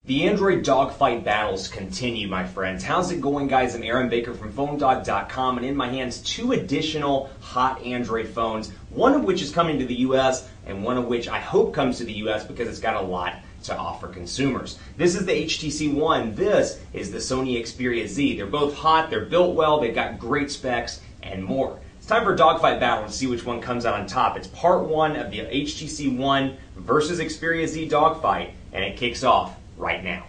The Android dogfight battles continue, my friends. How's it going, guys? I'm Aaron Baker from PhoneDog.com, and in my hands, 2 additional hot Android phones, one of which is coming to the US, and one of which I hope comes to the US because it's got a lot to offer consumers. This is the HTC One. This is the Sony Xperia Z. They're both hot, they're built well, they've got great specs, and more. It's time for a dogfight battle to see which one comes out on top. It's part 1 of the HTC One versus Xperia Z dogfight, and it kicks off right now.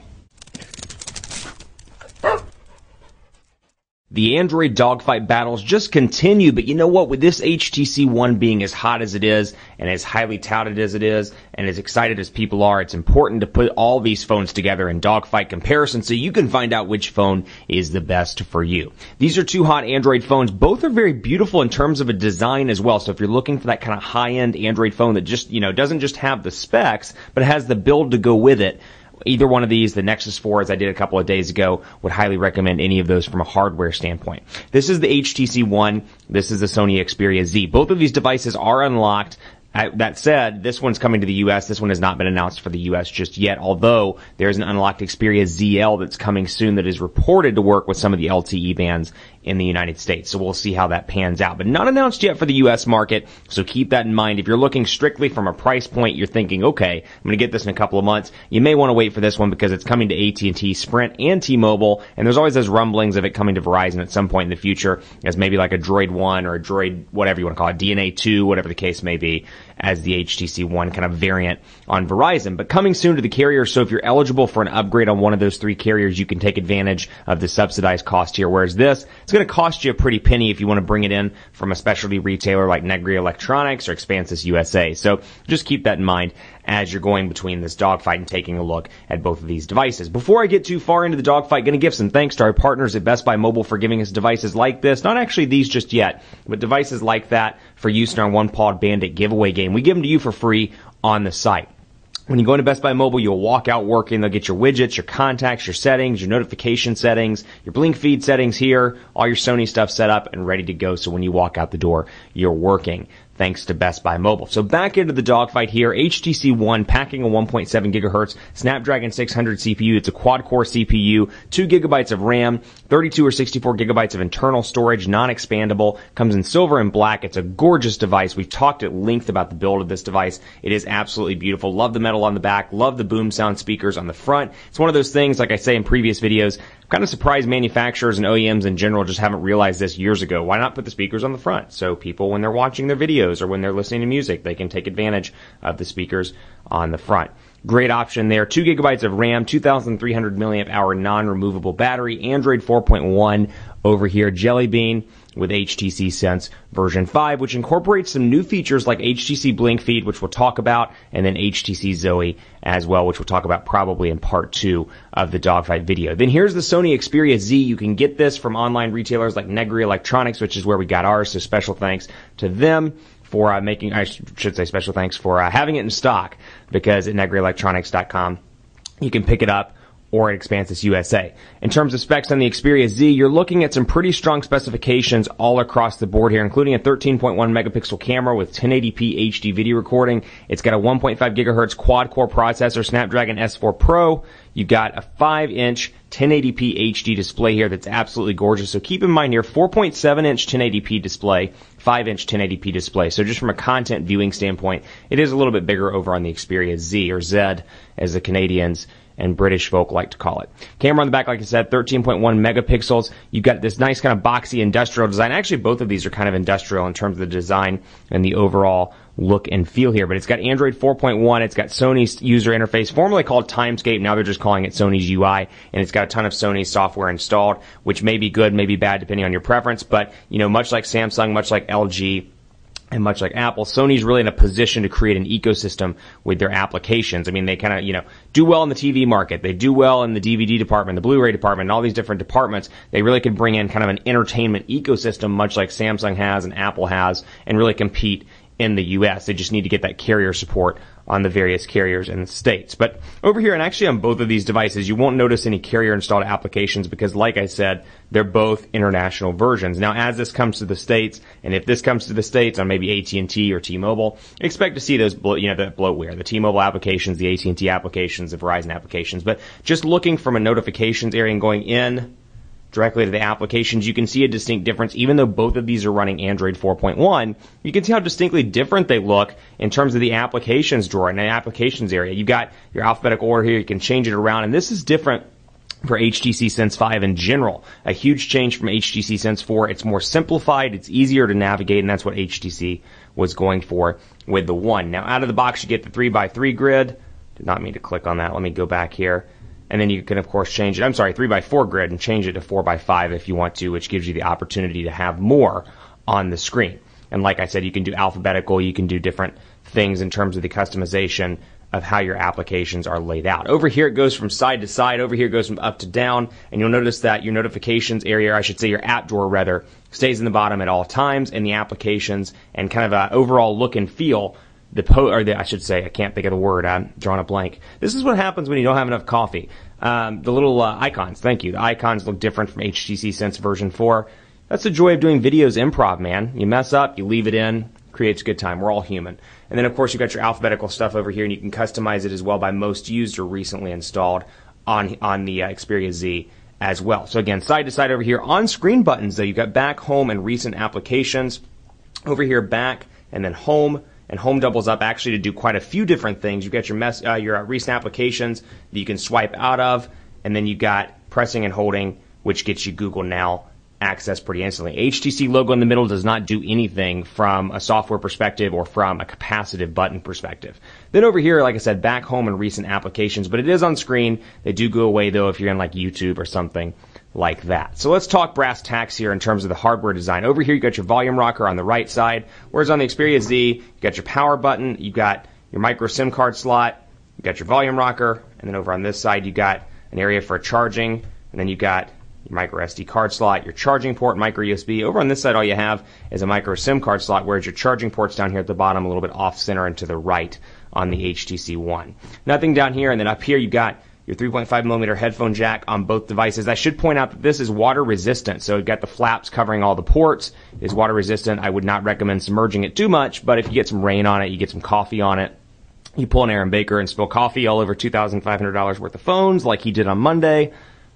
The Android dogfight battles just continue, but you know what? With this HTC One being as hot as it is, and as highly touted as it is, and as excited as people are, it's important to put all these phones together in dogfight comparison so you can find out which phone is the best for you. These are 2 hot Android phones. Both are very beautiful in terms of a design as well. So if you're looking for that kind of high-end Android phone that just, doesn't just have the specs, but has the build to go with it, either one of these, the Nexus 4, as I did a couple of days ago, would highly recommend any of those from a hardware standpoint. This is the HTC One. This is the Sony Xperia Z. Both of these devices are unlocked. That said, this one's coming to the US. This one has not been announced for the US just yet, although there's an unlocked Xperia ZL that's coming soon that is reported to work with some of the LTE bands in the United States. So we'll see how that pans out. But not announced yet for the US market, so keep that in mind. If you're looking strictly from a price point, you're thinking, okay, I'm going to get this in a couple of months. You may want to wait for this one because it's coming to AT&T, Sprint, and T-Mobile, and there's always those rumblings of it coming to Verizon at some point in the future as maybe like a Droid 1 or a Droid, whatever you want to call it, DNA 2, whatever the case may be, as the HTC One kind of variant on Verizon. But coming soon to the carrier, so if you're eligible for an upgrade on one of those 3 carriers, you can take advantage of the subsidized cost here. Whereas this, it's going to cost you a pretty penny if you want to bring it in from a specialty retailer like Negri Electronics or Expansys USA. So just keep that in mind as you're going between this dogfight and taking a look at both of these devices. Before I get too far into the dogfight, going to give some thanks to our partners at Best Buy Mobile for giving us devices like this. Not actually these just yet, but devices like that for use in our One-Pawed Bandit giveaway game. We give them to you for free on the site. When you go into Best Buy Mobile, you'll walk out working. They'll get your widgets, your contacts, your settings, your notification settings, your blink feed settings here, all your Sony stuff set up and ready to go. So when you walk out the door, you're working. Thanks to Best Buy Mobile. So back into the dogfight here. HTC One packing a 1.7 gigahertz Snapdragon 600 CPU. It's a quad-core CPU, 2 gigabytes of RAM, 32 or 64 gigabytes of internal storage, non-expandable. Comes in silver and black. It's a gorgeous device. We've talked at length about the build of this device. It is absolutely beautiful. Love the metal on the back. Love the boom sound speakers on the front. It's one of those things, like I say in previous videos, kind of surprised manufacturers and OEMs in general just haven't realized this years ago. Why not put the speakers on the front? So people, when they're watching their videos or when they're listening to music, they can take advantage of the speakers on the front. Great option there. 2 gigabytes of RAM, 2,300 milliamp hour non-removable battery, Android 4.1 over here, Jelly Bean with HTC Sense version 5, which incorporates some new features like HTC Blink Feed, which we'll talk about, and then HTC Zoe as well, which we'll talk about probably in part 2 of the dogfight video. Then here's the Sony Xperia Z. You can get this from online retailers like Negri Electronics, which is where we got ours, so special thanks to them for special thanks for having it in stock, because at negrielectronics.com you can pick it up, or at Expansys USA. In terms of specs on the Xperia Z, you're looking at some pretty strong specifications all across the board here, including a 13.1 megapixel camera with 1080p HD video recording. It's got a 1.5 gigahertz quad-core processor, Snapdragon S4 Pro. You've got a 5-inch 1080p HD display here that's absolutely gorgeous. So keep in mind here, 4.7-inch 1080p display, 5-inch 1080p display. So just from a content viewing standpoint, it is a little bit bigger over on the Xperia Z, or Z, as the Canadians and British folk like to call it. Camera on the back, like I said, 13.1 megapixels. You've got this nice kind of boxy industrial design. Actually, both of these are kind of industrial in terms of the design and the overall look and feel here. But it's got Android 4.1. It's got Sony's user interface, formerly called Timescape. Now they're just calling it Sony's UI. And it's got a ton of Sony software installed, which may be good, may be bad, depending on your preference. But, much like Samsung, much like LG, and much like Apple, Sony's really in a position to create an ecosystem with their applications. I mean, they kind of, do well in the TV market. They do well in the DVD department, the Blu-ray department, and all these different departments. They really could bring in kind of an entertainment ecosystem, much like Samsung has and Apple has, and really compete in the US. They just need to get that carrier support on the various carriers in the States. But over here, and actually on both of these devices, you won't notice any carrier installed applications because, like I said, they're both international versions. Now, as this comes to the States, and if this comes to the States on maybe AT&T or T-Mobile, expect to see those, the bloatware, the T-Mobile applications, the AT&T applications, the Verizon applications. But just looking from a notifications area and going in directly to the applications, you can see a distinct difference. Even though both of these are running Android 4.1, you can see how distinctly different they look in terms of the applications drawer and the applications area. You've got your alphabetical order here. You can change it around, and this is different for HTC Sense 5 in general. A huge change from HTC Sense 4. It's more simplified. It's easier to navigate, and that's what HTC was going for with the One. Now, out of the box, you get the 3x3 grid. Did not mean to click on that. Let me go back here. And then you can, of course, change it. 3x4 grid and change it to 4x5 if you want to, which gives you the opportunity to have more on the screen. And like I said, you can do alphabetical. You can do different things in terms of the customization of how your applications are laid out. Over here, it goes from side to side. Over here, it goes from up to down. And you'll notice that your notifications area, I should say your app drawer rather, stays in the bottom at all times. And the applications and kind of an overall look and feel, I can't think of the word. I'm drawing a blank. This is what happens when you don't have enough coffee. The little icons, thank you. The icons look different from HTC Sense version 4. That's the joy of doing videos improv, man. You mess up, you leave it in, creates a good time. We're all human. And then, of course, you've got your alphabetical stuff over here, and you can customize it as well by most used or recently installed on the Xperia Z as well. So again, side to side over here. On-screen buttons, though, you've got back, home, and recent applications. Over here, back, and then home. And home doubles up actually to do quite a few different things. You've got your recent applications that you can swipe out of, and then you've got pressing and holding, which gets you Google Now access pretty instantly. HTC logo in the middle does not do anything from a software perspective or from a capacitive button perspective. Then over here, like I said, back, home, and recent applications, but it is on screen. They do go away, though, if you're in like YouTube or something like that. So let's talk brass tacks here in terms of the hardware design. Over here, you got your volume rocker on the right side, whereas on the Xperia Z, you got your power button, you got your micro SIM card slot, you got your volume rocker, and then over on this side, you got an area for charging, and then you got your micro SD card slot, your charging port, micro USB. Over on this side, all you have is a micro SIM card slot, whereas your charging port's down here at the bottom, a little bit off center and to the right on the HTC One. Nothing down here, and then up here, you got your 3.5 millimeter headphone jack on both devices. I should point out that this is water resistant, so you've got the flaps covering all the ports. It is water resistant. I would not recommend submerging it too much, but if you get some rain on it, you get some coffee on it, you pull an Aaron Baker and spill coffee all over $2,500 worth of phones like he did on Monday,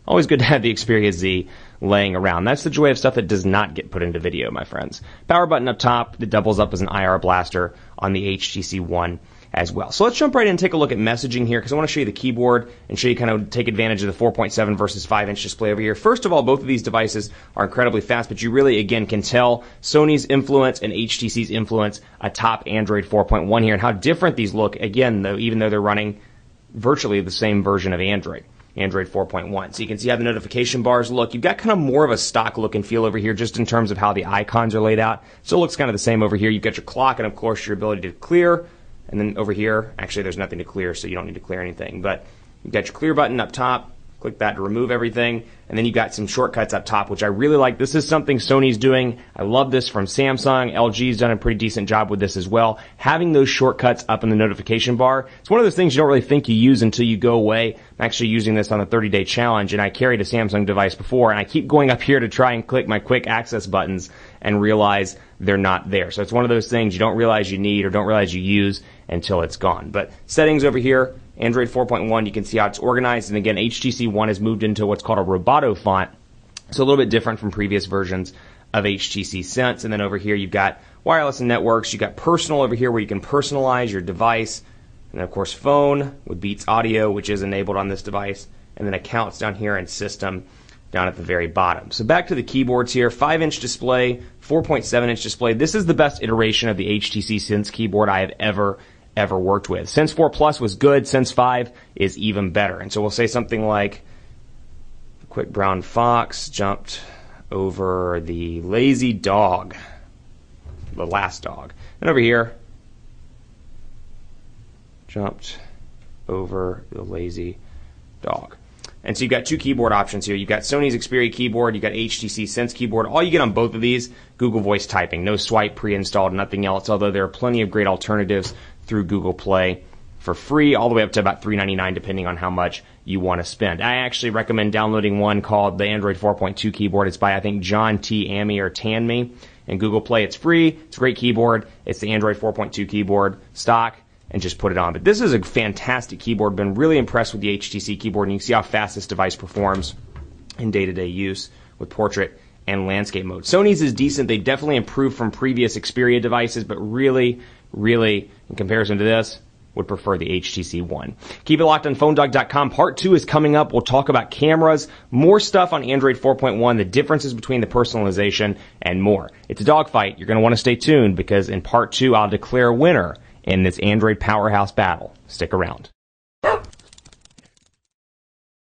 always good to have the Xperia Z laying around. That's the joy of stuff that does not get put into video, my friends. Power button up top that doubles up as an IR blaster on the HTC One as well. So let's jump right in and take a look at messaging here because I want to show you the keyboard and show you kind of take advantage of the 4.7 versus 5-inch display over here. First of all, both of these devices are incredibly fast, but you really, again, can tell Sony's influence and HTC's influence atop Android 4.1 here and how different these look, again, though, even though they're running virtually the same version of Android 4.1. So you can see how the notification bars look. You've got kind of more of a stock look and feel over here just in terms of how the icons are laid out. So it looks kind of the same over here. You've got your clock and, of course, your ability to clear. And then over here, actually there's nothing to clear, so you don't need to clear anything. But you've got your clear button up top. Click that to remove everything. And then you've got some shortcuts up top, which I really like. This is something Sony's doing. I love this from Samsung. LG's done a pretty decent job with this as well. Having those shortcuts up in the notification bar, it's one of those things you don't really think you use until you go away. I'm actually using this on the 30-day challenge, and I carried a Samsung device before, and I keep going up here to try and click my quick access buttons and realize they're not there. So it's one of those things you don't realize you need or don't realize you use until it's gone. But settings over here, Android 4.1, you can see how it's organized. And again, HTC One has moved into what's called a Roboto font. So a little bit different from previous versions of HTC Sense. And then over here, you've got wireless and networks. You've got personal over here where you can personalize your device. And then, of course, phone with Beats Audio, which is enabled on this device. And then accounts down here and system down at the very bottom. So back to the keyboards here, 5-inch display, 4.7-inch display. This is the best iteration of the HTC Sense keyboard I have ever worked with. Sense 4 Plus was good. Sense 5 is even better. And so we'll say something like, the quick brown fox jumped over the lazy dog, the last dog. And over here, jumped over the lazy dog. And so you've got two keyboard options here. You've got Sony's Xperia keyboard, you've got HTC Sense keyboard. All you get on both of these, Google Voice typing. No swipe pre-installed, nothing else, although there are plenty of great alternatives through Google Play for free, all the way up to about $3.99 depending on how much you want to spend. I actually recommend downloading one called the Android 4.2 keyboard. It's by, I think, John T. Amey or Tanmi. And Google Play, it's free. It's a great keyboard. It's the Android 4.2 keyboard, stock, and just put it on. But this is a fantastic keyboard. Been really impressed with the HTC keyboard, and you can see how fast this device performs in day-to-day use with portrait and landscape mode. Sony's is decent. They definitely improved from previous Xperia devices, but really, in comparison to this, would prefer the HTC One. Keep it locked on PhoneDog.com. Part 2 is coming up. We'll talk about cameras, more stuff on Android 4.1, the differences between the personalization, and more. It's a dogfight. You're going to want to stay tuned because in Part 2, I'll declare a winner in this Android powerhouse battle. Stick around.